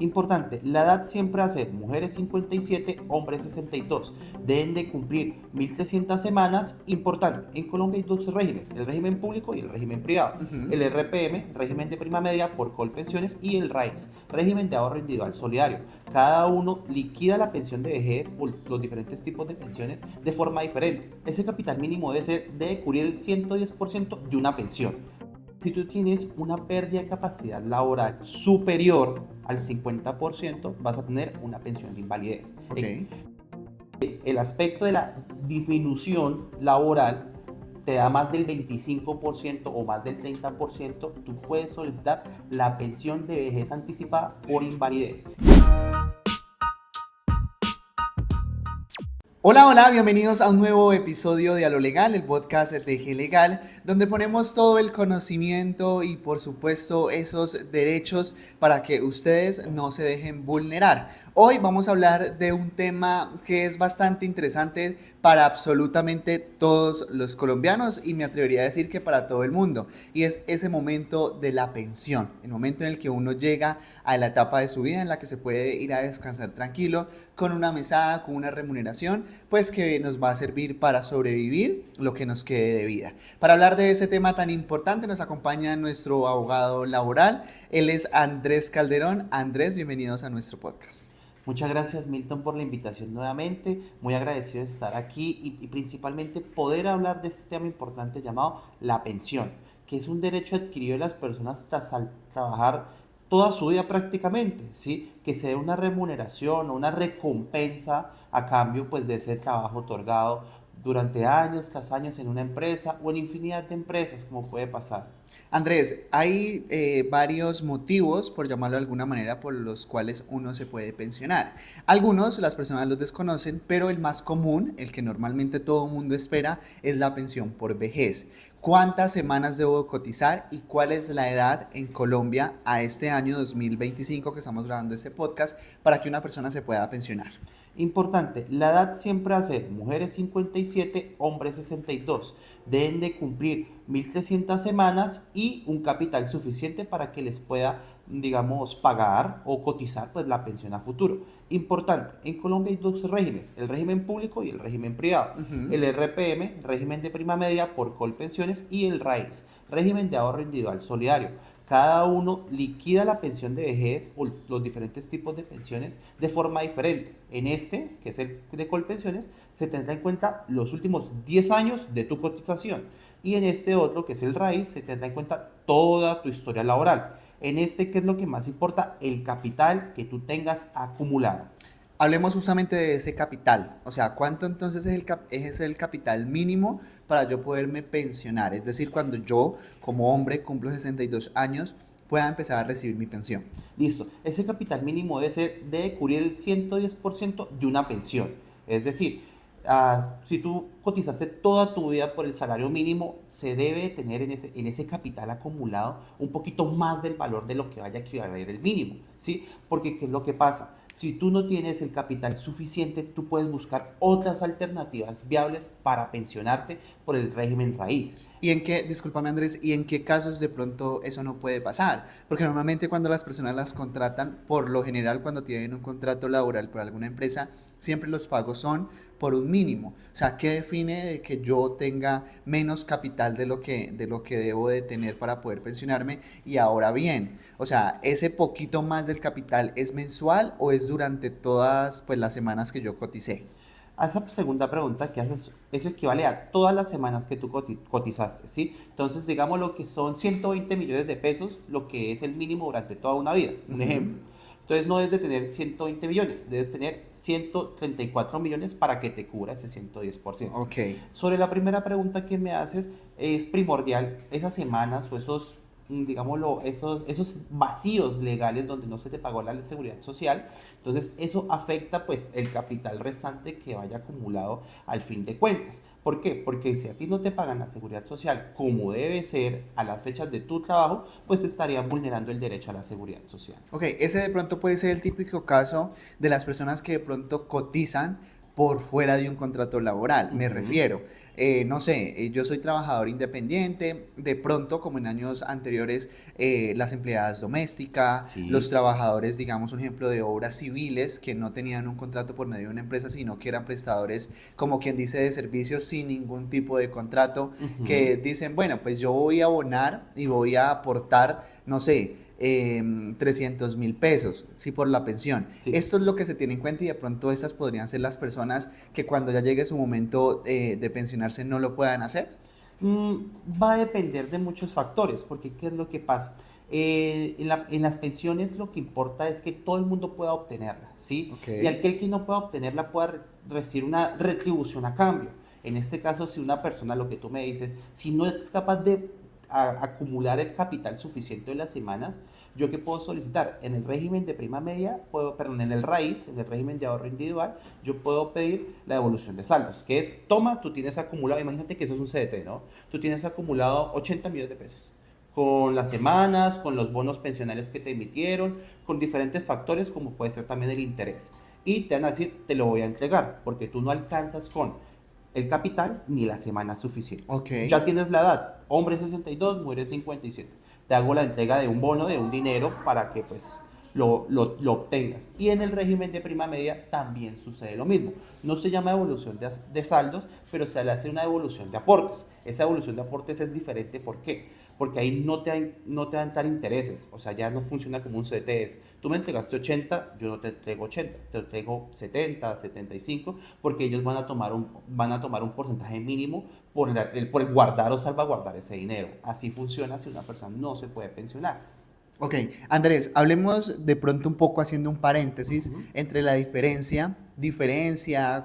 Importante, la edad siempre va a ser mujeres 57, hombres 62. Deben de cumplir 1300 semanas. Importante, en Colombia hay dos regímenes, el régimen público y el régimen privado. Ujú. El RPM, régimen de prima media por Colpensiones, y el RAIS, régimen de ahorro individual solidario. Cada uno liquida la pensión de vejez o los diferentes tipos de pensiones de forma diferente. Ese capital mínimo debe cubrir el 110% de una pensión. Si tú tienes una pérdida de capacidad laboral superior al 50%, vas a tener una pensión de invalidez. Ok. El aspecto de la disminución laboral te da más del 25% o más del 30%, tú puedes solicitar la pensión de vejez anticipada por invalidez. Hola, hola, bienvenidos a un nuevo episodio de A lo Legal, el podcast de G Legal, donde ponemos todo el conocimiento y por supuesto esos derechos para que ustedes no se dejen vulnerar. Hoy vamos a hablar de un tema que es bastante interesante para absolutamente todos los colombianos y me atrevería a decir que para todo el mundo, y es ese momento de la pensión, el momento en el que uno llega a la etapa de su vida en la que se puede ir a descansar tranquilo con una mesada, con una remuneración pues que nos va a servir para sobrevivir lo que nos quede de vida. Para hablar de ese tema tan importante nos acompaña nuestro abogado laboral, él es Andrés Calderón. Andrés, bienvenidos a nuestro podcast. Muchas gracias, Milton, por la invitación nuevamente. Muy agradecido de estar aquí y principalmente poder hablar de este tema importante llamado la pensión, que es un derecho adquirido de las personas tras trabajar toda su vida prácticamente, ¿sí? Que se dé una remuneración o una recompensa a cambio pues, de ese trabajo otorgado durante años tras años en una empresa o en infinidad de empresas, como puede pasar. Andrés, hay varios motivos, por llamarlo de alguna manera, por los cuales uno se puede pensionar. Algunos las personas los desconocen, pero el más común, el que normalmente todo el mundo espera, es la pensión por vejez. ¿Cuántas semanas debo cotizar y cuál es la edad en Colombia a este año 2025 que estamos grabando este podcast para que una persona se pueda pensionar? Importante, la edad siempre va a ser mujeres 57, hombres 62. Deben de cumplir 1300 semanas y un capital suficiente para que les pueda, digamos, pagar o cotizar pues, la pensión a futuro. Importante, en Colombia hay dos regímenes, el régimen público y el régimen privado. Ujú. El RPM, régimen de prima media por Colpensiones, y el RAIS, régimen de ahorro individual solidario. Cada uno liquida la pensión de vejez o los diferentes tipos de pensiones de forma diferente. En este, que es el de Colpensiones, se tendrá en cuenta los últimos 10 años de tu cotización. Y en este otro, que es el RAIS, se tendrá en cuenta toda tu historia laboral. En este, ¿qué es lo que más importa? El capital que tú tengas acumulado. Hablemos justamente de ese capital, o sea, ¿cuánto entonces es el capital mínimo para yo poderme pensionar? Es decir, cuando yo como hombre cumplo 62 años pueda empezar a recibir mi pensión. Listo. Ese capital mínimo debe cubrir el 110% de una pensión. Es decir, si tú cotizaste toda tu vida por el salario mínimo, se debe tener en ese capital acumulado un poquito más del valor de lo que vaya a equivaler el mínimo, ¿sí? Porque ¿qué es lo que pasa? Si tú no tienes el capital suficiente, tú puedes buscar otras alternativas viables para pensionarte por el régimen raíz. ¿Y en qué, discúlpame Andrés, y en qué casos de pronto eso no puede pasar? Porque normalmente cuando las personas las contratan, por lo general cuando tienen un contrato laboral por alguna empresa, siempre los pagos son por un mínimo. O sea, ¿qué define de que yo tenga menos capital de lo que debo de tener para poder pensionarme? Y ahora bien, o sea, ¿ese poquito más del capital es mensual o es durante todas pues, las semanas que yo coticé? A esa segunda pregunta que haces, eso equivale a todas las semanas que tú cotizaste, ¿sí? Entonces, digamos lo que son 120 millones de pesos, lo que es el mínimo durante toda una vida, un Ujú. ejemplo. Entonces, no debes de tener 120 millones, debes tener 134 millones para que te cubra ese 110%. Ok. Sobre la primera pregunta que me haces, es primordial esas semanas o esos, digámoslo, esos vacíos legales donde no se te pagó la seguridad social. Entonces, eso afecta pues el capital restante que vaya acumulado al fin de cuentas. ¿Por qué? Porque si a ti no te pagan la seguridad social como debe ser a las fechas de tu trabajo, pues te estarían vulnerando el derecho a la seguridad social. Ok, ese de pronto puede ser el típico caso de las personas que de pronto cotizan por fuera de un contrato laboral. Me Ujú. refiero, no sé, yo soy trabajador independiente, de pronto, como en años anteriores, las empleadas domésticas, los Sí. trabajadores, digamos, un ejemplo de obras civiles que no tenían un contrato por medio de una empresa, sino que eran prestadores, como quien dice, de servicios sin ningún tipo de contrato, Ujú. que dicen, bueno, pues yo voy a abonar y voy a aportar, no sé, 300.000 pesos, sí, por la pensión. Sí. Esto es lo que se tiene en cuenta y de pronto estas podrían ser las personas que cuando ya llegue su momento de pensionarse no lo puedan hacer. Va a depender de muchos factores, porque ¿qué es lo que pasa? En las pensiones lo que importa es que todo el mundo pueda obtenerla, ¿sí? Ok. Y aquel que no pueda obtenerla pueda recibir una retribución a cambio. En este caso, si una persona, lo que tú me dices, si no es capaz de acumular el capital suficiente en las semanas, ¿yo qué puedo solicitar? En el régimen de prima media, perdón, en el raíz, en el régimen de ahorro individual, yo puedo pedir la devolución de saldos, que es, toma, tú tienes acumulado, imagínate que eso es un CDT, ¿no? Tú tienes acumulado 80 millones de pesos con las semanas, con los bonos pensionales que te emitieron, con diferentes factores como puede ser también el interés. Y te van a decir, te lo voy a entregar, porque tú no alcanzas con el capital ni las semanas suficientes. Ok. Ya tienes la edad, hombre 62, mujer 57. Te hago la entrega de un bono, de un dinero, para que pues lo obtengas. Y en el régimen de prima media también sucede lo mismo. No se llama devolución de saldos, pero se le hace una devolución de aportes. Esa devolución de aportes es diferente, ¿por qué? Porque ahí no te dan tan intereses, o sea, ya no funciona como un CTS. Tú me entregaste 80, yo no te entrego 80, te entrego 70, 75, porque ellos van a tomar un porcentaje mínimo por el guardar o salvaguardar ese dinero. Así funciona si una persona no se puede pensionar. Ok, Andrés, hablemos de pronto un poco haciendo un paréntesis Ujú. entre la diferencia,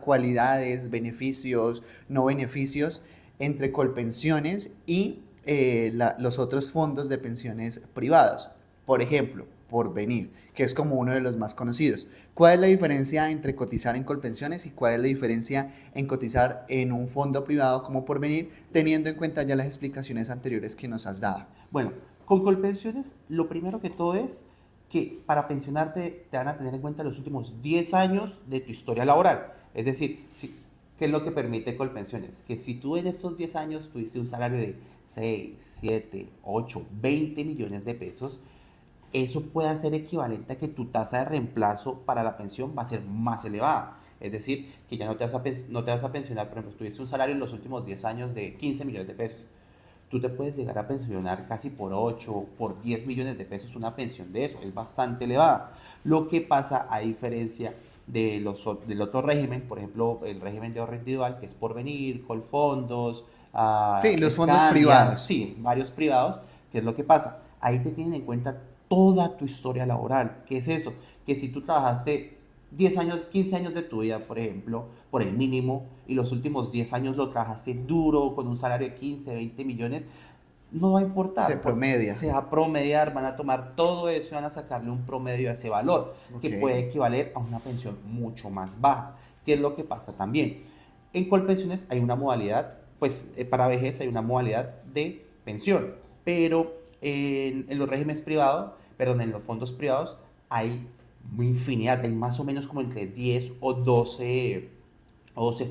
cualidades, beneficios, no beneficios entre Colpensiones y los otros fondos de pensiones privados. Por ejemplo, Porvenir, que es como uno de los más conocidos. ¿Cuál es la diferencia entre cotizar en Colpensiones y cuál es la diferencia en cotizar en un fondo privado como Porvenir, teniendo en cuenta ya las explicaciones anteriores que nos has dado? Bueno, con Colpensiones, lo primero que todo es que para pensionarte te van a tener en cuenta los últimos 10 años de tu historia laboral. Es decir, ¿qué es lo que permite Colpensiones? Que si tú en estos 10 años tuviste un salario de 6, 7, 8, 20 millones de pesos, eso puede ser equivalente a que tu tasa de reemplazo para la pensión va a ser más elevada. Es decir, que ya no te vas a pensionar, por ejemplo, tuviste un salario en los últimos 10 años de 15 millones de pesos. Tú te puedes llegar a pensionar casi por 8, por 10 millones de pesos una pensión de eso. Es bastante elevada. Lo que pasa a diferencia del otro régimen, por ejemplo, el régimen de ahorro individual, que es Porvenir, Colfondos, Sí, los fondos Scandia, privados. sí, varios privados, ¿qué es lo que pasa? Ahí te tienen en cuenta toda tu historia laboral. ¿Qué es eso? Que si tú trabajaste 10 años, 15 años de tu vida, por ejemplo, por el mínimo, y los últimos 10 años lo trabajaste duro, con un salario de 15, 20 millones, no va a Se importar, porque promedia. se va a promediar, van a tomar todo eso y van a sacarle un promedio a ese valor, Ok. que puede equivaler a una pensión mucho más baja. ¿Qué es lo que pasa también? En Colpensiones hay una modalidad, pues para vejez hay una modalidad de pensión, pero en los regímenes privados, perdón, en los fondos privados hay infinidad, hay más o menos como entre 10 o 12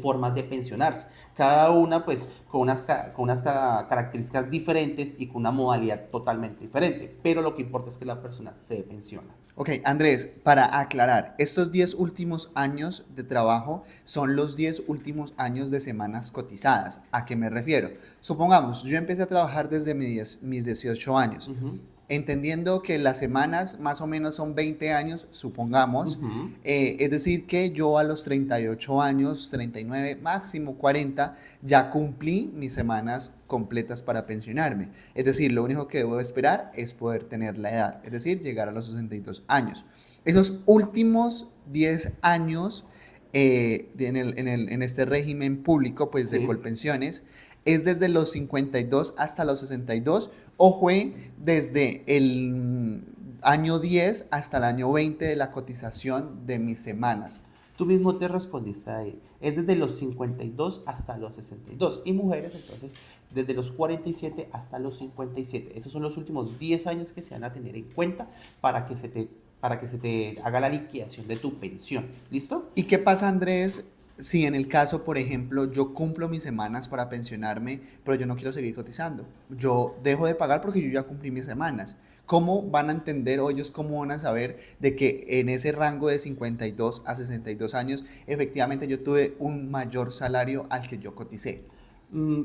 formas de pensionarse. Cada una pues con unas características diferentes y con una modalidad totalmente diferente. Pero lo que importa es que la persona se pensiona. Ok, Andrés, para aclarar, estos 10 últimos años de trabajo son los 10 últimos años de semanas cotizadas. ¿A qué me refiero? Supongamos, yo empecé a trabajar desde mis 18 años. Ujú. Entendiendo que las semanas más o menos son 20 años, supongamos, Ujú. es decir, que yo a los 38 años, 39, máximo 40, ya cumplí mis semanas completas para pensionarme. Es decir, lo único que debo esperar es poder tener la edad, es decir, llegar a los 62 años. Esos últimos 10 años en este régimen público pues, de Sí. Colpensiones es desde los 52 hasta los 62 o fue desde el año 10 hasta el año 20 de la cotización de mis semanas. Tú mismo te respondiste ahí. Es desde los 52 hasta los 62. Y mujeres, entonces, desde los 47 hasta los 57. Esos son los últimos 10 años que se van a tener en cuenta para que se te haga la liquidación de tu pensión. ¿Listo? ¿Y qué pasa, Andrés, si en el caso, por ejemplo, yo cumplo mis semanas para pensionarme, pero yo no quiero seguir cotizando, yo dejo de pagar porque yo ya cumplí mis semanas. ¿Cómo van a entender o ellos cómo van a saber de que en ese rango de 52 a 62 años efectivamente yo tuve un mayor salario al que yo coticé?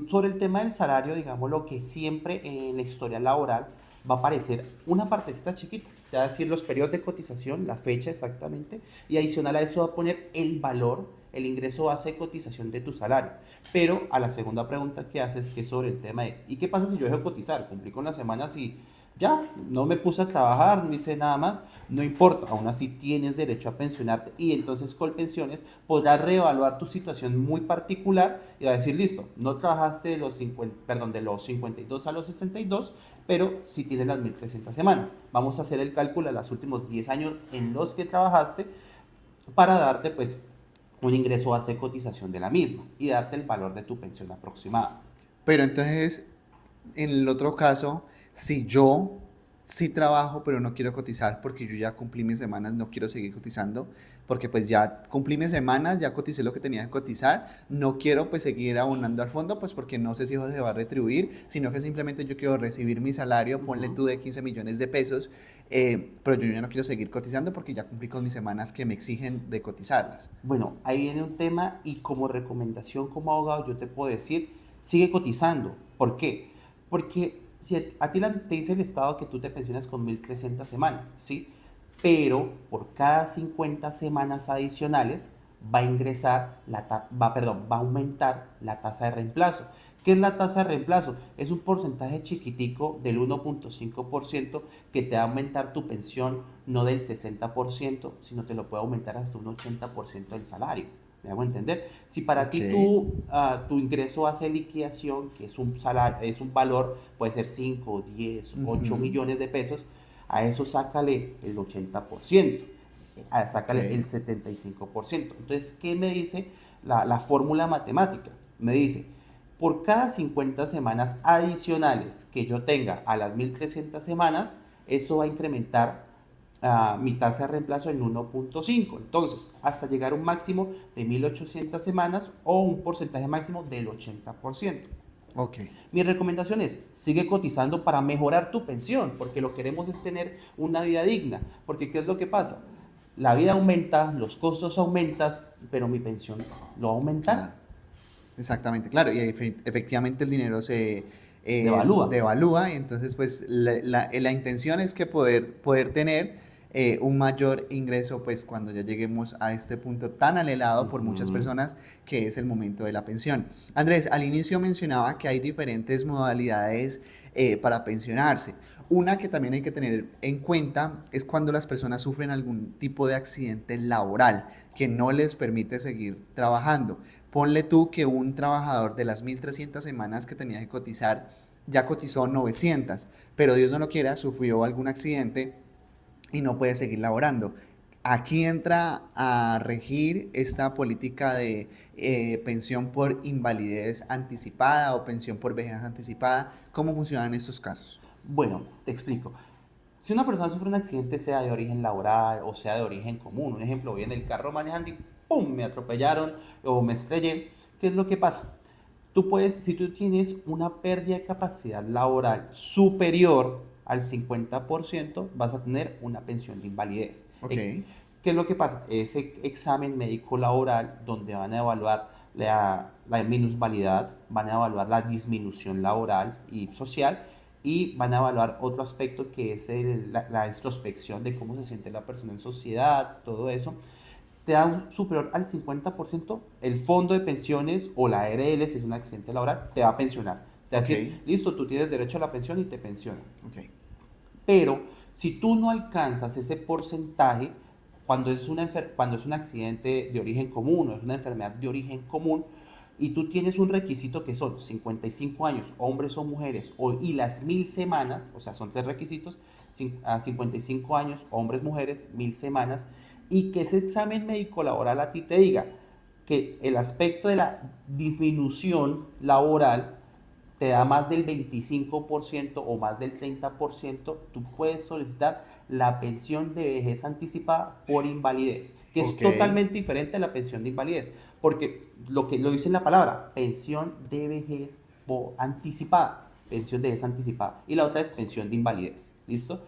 Sobre el tema del salario, digamos lo que siempre en la historia laboral va a aparecer una partecita chiquita, te va a decir los periodos de cotización, la fecha exactamente, y adicional a eso va a poner el valor, el ingreso base de cotización de tu salario. Pero a la segunda pregunta que haces, que es sobre el tema de, ¿y qué pasa si yo dejo de cotizar? Cumplí con las semanas y ya, no me puse a trabajar, no hice nada más, no importa, aún así tienes derecho a pensionarte y entonces Colpensiones podrá reevaluar tu situación muy particular y va a decir, listo, no trabajaste de los 50, perdón, de los 52 a los 62, pero sí tienes las 1300 semanas. Vamos a hacer el cálculo de los últimos 10 años en los que trabajaste para darte pues un ingreso base de cotización de la misma y darte el valor de tu pensión aproximada. Pero entonces, en el otro caso, si yo sí trabajo, pero no quiero cotizar porque yo ya cumplí mis semanas, no quiero seguir cotizando, porque pues ya cumplí mis semanas, ya coticé lo que tenía que cotizar, no quiero pues seguir abonando al fondo, pues porque no sé si eso se va a retribuir, sino que simplemente yo quiero recibir mi salario, ponle Ujú. tú de 15 millones de pesos, pero yo ya no quiero seguir cotizando porque ya cumplí con mis semanas que me exigen de cotizarlas. Bueno, ahí viene un tema y como recomendación como abogado yo te puedo decir, sigue cotizando. ¿Por qué? Porque si a ti te dice el Estado que tú te pensionas con 1300 semanas, ¿sí? Pero por cada 50 semanas adicionales va a ingresar, perdón, va a aumentar la tasa de reemplazo. ¿Qué es la tasa de reemplazo? Es un porcentaje chiquitico del 1.5% que te va a aumentar tu pensión no del 60%, sino te lo puede aumentar hasta un 80% del salario. ¿Me hago entender? Si para Ok, ti tu ingreso base de liquidación, que es un salario, es un valor, puede ser 5, 10, 8 ujú, millones de pesos, a eso sácale el 80%, ok, sácale el 75%. Entonces, ¿qué me dice la fórmula matemática? Me dice, por cada 50 semanas adicionales que yo tenga a las 1300 semanas, eso va a incrementar mi tasa de reemplazo en 1.5. Entonces, hasta llegar a un máximo de 1800 semanas o un porcentaje máximo del 80%. ok. Mi recomendación es, sigue cotizando para mejorar tu pensión, porque lo que queremos es tener una vida digna. Porque ¿qué es lo que pasa? La vida aumenta, los costos aumentan, pero mi pensión no va a Claro, aumentar, exactamente, claro, y efectivamente el dinero se devalúa. devalúa, y entonces pues la intención es que poder tener un mayor ingreso pues cuando ya lleguemos a este punto tan anhelado por muchas Ujú. personas que es el momento de la pensión. Andrés, al inicio mencionaba que hay diferentes modalidades para pensionarse. Una que también hay que tener en cuenta es cuando las personas sufren algún tipo de accidente laboral que no les permite seguir trabajando. Ponle tú que un trabajador de las 1300 semanas que tenía que cotizar ya cotizó 900, pero Dios no lo quiera, sufrió algún accidente y no puede seguir laborando. Aquí entra a regir esta política de pensión por invalidez anticipada o pensión por vejez anticipada. ¿Cómo funcionan estos casos? Bueno, te explico. Si una persona sufre un accidente, sea de origen laboral o sea de origen común, un ejemplo, voy en el carro manejando y ¡pum! Me atropellaron o me estrellé, ¿qué es lo que pasa? Tú puedes, si tú tienes una pérdida de capacidad laboral superior al 50%, vas a tener una pensión de invalidez. Ok, ¿Qué es lo que pasa? Ese examen médico laboral donde van a evaluar la minusvalidad, van a evaluar la disminución laboral y social y van a evaluar otro aspecto que es la introspección de cómo se siente la persona en sociedad, todo eso. Te da un superior al 50%, el fondo de pensiones o la ARL, si es un accidente laboral, te va a pensionar. Te va a ok, decir, listo, tú tienes derecho a la pensión y te pensiona. ok, Pero si tú no alcanzas ese porcentaje, cuando es un accidente de origen común o es una enfermedad de origen común, y tú tienes un requisito que son 55 años, hombres o mujeres, y las 1000 semanas, o sea, son tres requisitos, a 55 años, hombres, mujeres, 1000 semanas, y que ese examen médico laboral a ti te diga que el aspecto de la disminución laboral te da más del 25% o más del 30%, tú puedes solicitar la pensión de vejez anticipada por invalidez, que es Ok, totalmente diferente a la pensión de invalidez, porque lo que lo dice en la palabra, pensión de vejez anticipada, pensión de vejez anticipada, y la otra es pensión de invalidez, ¿listo?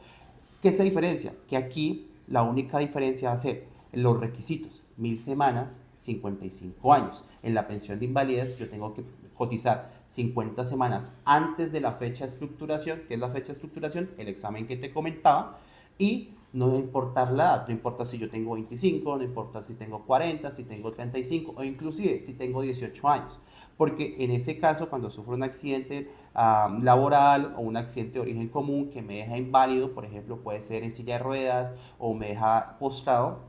¿Qué se diferencia? Que aquí la única diferencia va a ser los requisitos, 1000 semanas, 55 años. En la pensión de invalidez yo tengo que cotizar 50 semanas antes de la fecha de estructuración, que es la fecha de estructuración, el examen que te comentaba, y no debe importar la edad, no importa si yo tengo 25, no importa si tengo 40, si tengo 35 o inclusive si tengo 18 años, porque en ese caso cuando sufro un accidente laboral o un accidente de origen común que me deja inválido, por ejemplo puede ser en silla de ruedas o me deja postrado,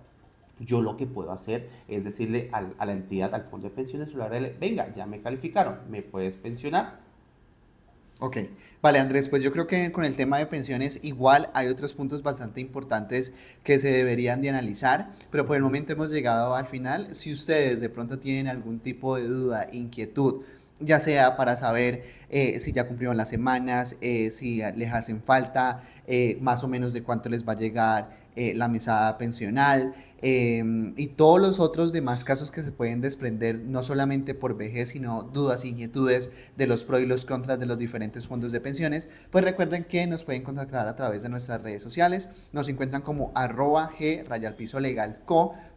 yo lo que puedo hacer es decirle a la entidad, al fondo de pensiones, venga, ya me calificaron, me puedes pensionar. ok. Vale, Andrés, pues yo creo que con el tema de pensiones igual hay otros puntos bastante importantes que se deberían de analizar, pero por el momento hemos llegado al final. Si ustedes de pronto tienen algún tipo de duda, inquietud, ya sea para saber si ya cumplieron las semanas, si les hacen falta, más o menos de cuánto les va a llegar la mesada pensional, y todos los otros demás casos que se pueden desprender, no solamente por vejez, sino dudas, inquietudes de los pros y los contras de los diferentes fondos de pensiones, pues recuerden que nos pueden contactar a través de nuestras redes sociales. Nos encuentran como @g_legal_co.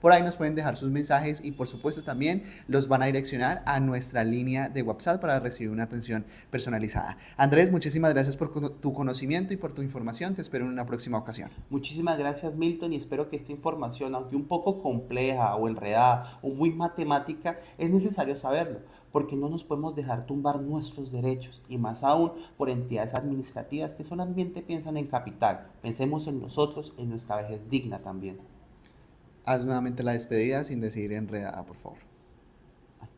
Por ahí nos pueden dejar sus mensajes y por supuesto también los van a direccionar a nuestra línea de WhatsApp para recibir una atención personalizada. Andrés, muchísimas gracias por tu conocimiento y por tu información. Te espero en una próxima ocasión. Muchísimas gracias, Milton, y espero que esta información, aunque un poco compleja o enredada o muy matemática, es necesario saberlo, porque no nos podemos dejar tumbar nuestros derechos, y más aún por entidades administrativas que solamente piensan en capital. Pensemos en nosotros, en nuestra vejez digna también. Haz nuevamente la despedida sin decir enredada, por favor.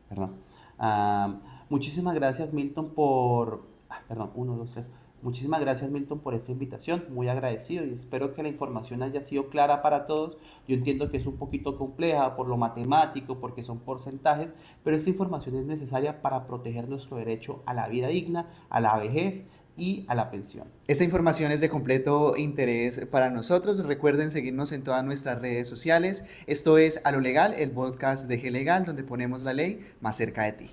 Perdón. Ah, muchísimas gracias, Milton, por... perdón, uno, dos, tres. Muchísimas gracias, Milton, por esta invitación. Muy agradecido y espero que la información haya sido clara para todos. Yo entiendo que es un poquito compleja por lo matemático, porque son porcentajes, pero esta información es necesaria para proteger nuestro derecho a la vida digna, a la vejez y a la pensión. Esta información es de completo interés para nosotros. Recuerden seguirnos en todas nuestras redes sociales. Esto es A lo Legal, el podcast de G Legal, donde ponemos la ley más cerca de ti.